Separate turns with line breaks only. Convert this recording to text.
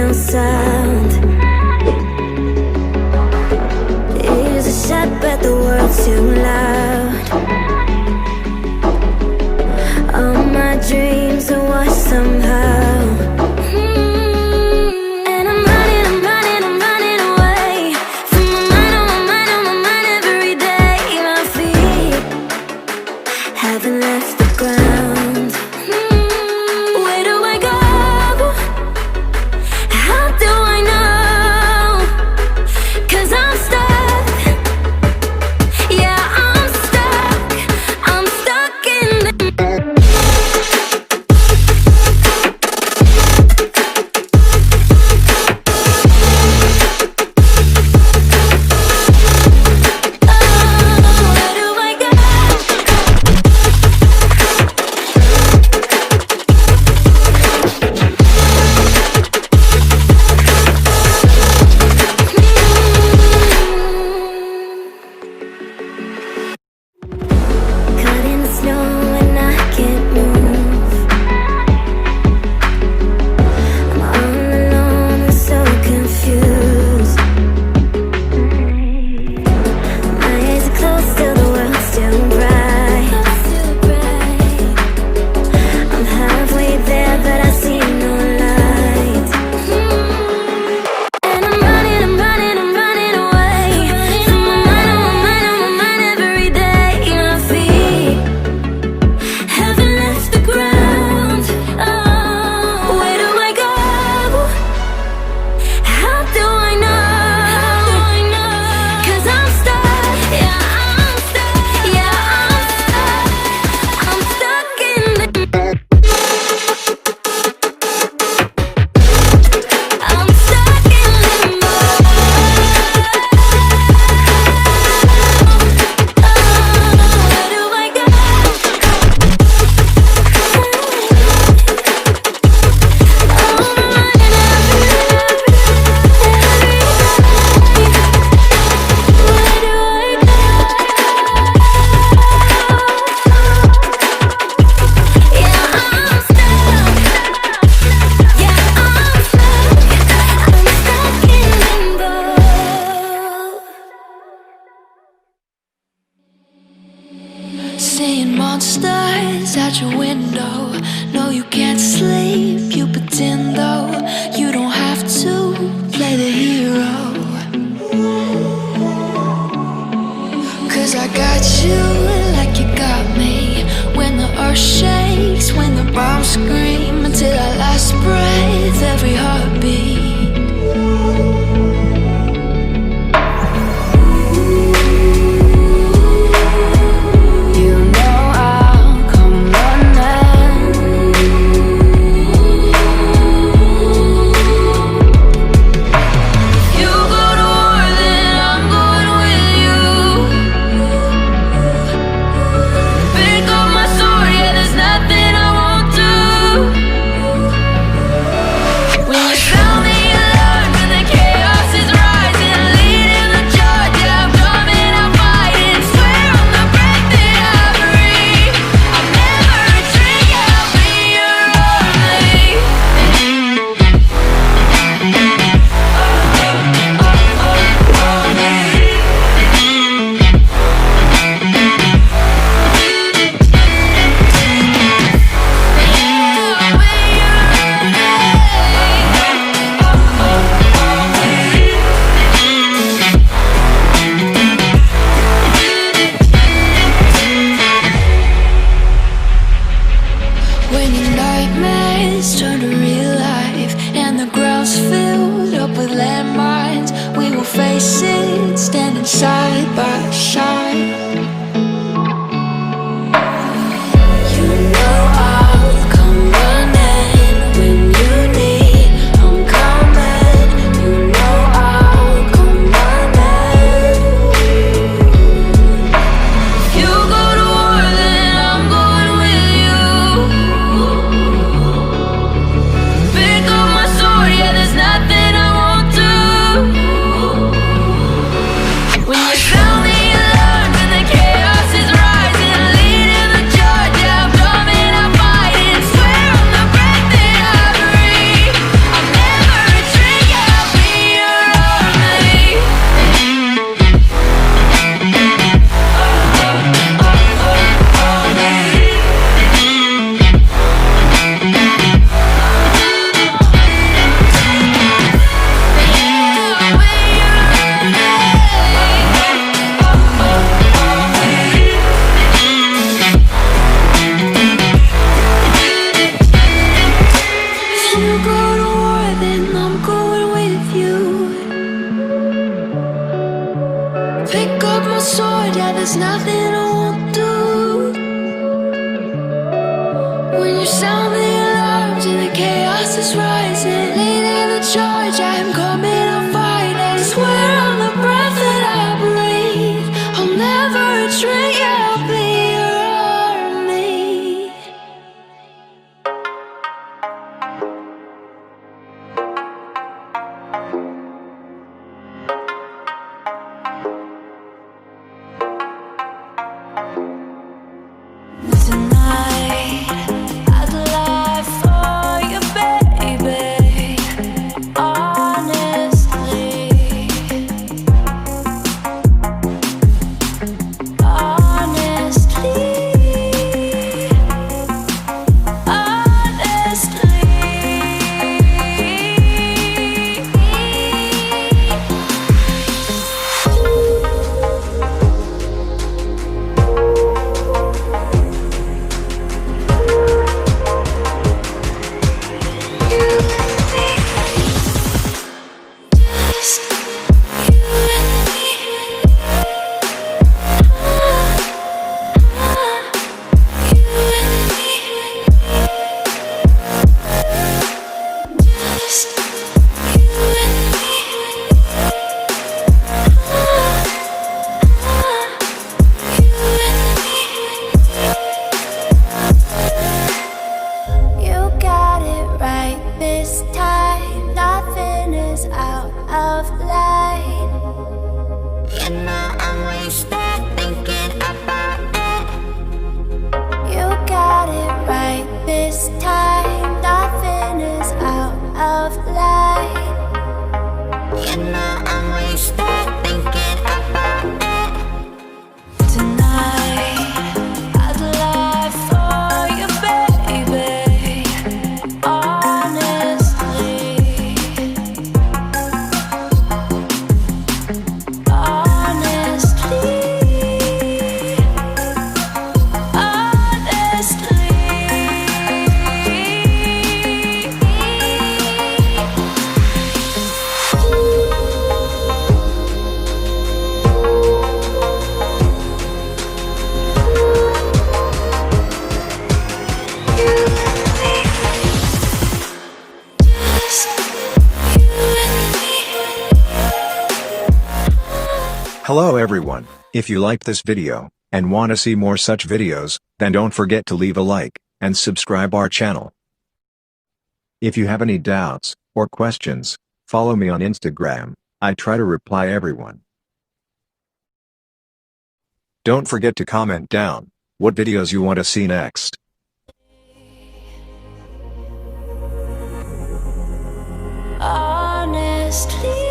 no sound. Ears are shut but the world's too loud. All my dreams are washed somehow. And I'm running away from my mind, on my mind every day. My feet haven't left the ground. Where do I go? How do I know? 'Cause I'm stuck. Yeah, I'm stuck. I'm stuck in the
Seeing monsters out your window. No, you can't sleep, you pretend though. You don't have to play the hero. 'Cause I got you like you got me. When the earth shakes, when the bombs scream, until our last breath, every heartbeat. Side by side, you know I'll come running when you need. I'm coming, you know I'll come running. You go to war, then I'm going with you. Pick up my sword, yeah, there's nothing I won't do. When you found me up my sword, yeah, there's nothing I won't do. When you sound the alarms and the chaos is rising, leading the charge, I am coming, I'll fight. I swear on the breath that I breathe, I'll never retreat, yeah, I'll be your army. Tonight, I'd lie for you, baby. Honestly,
Hello everyone, if you liked this video, and want to see more such videos, then don't forget to leave a like, and subscribe our channel. If you have any doubts, or questions, follow me on Instagram, I try to reply everyone. Don't forget to comment down, what videos you want to see next.
honestly.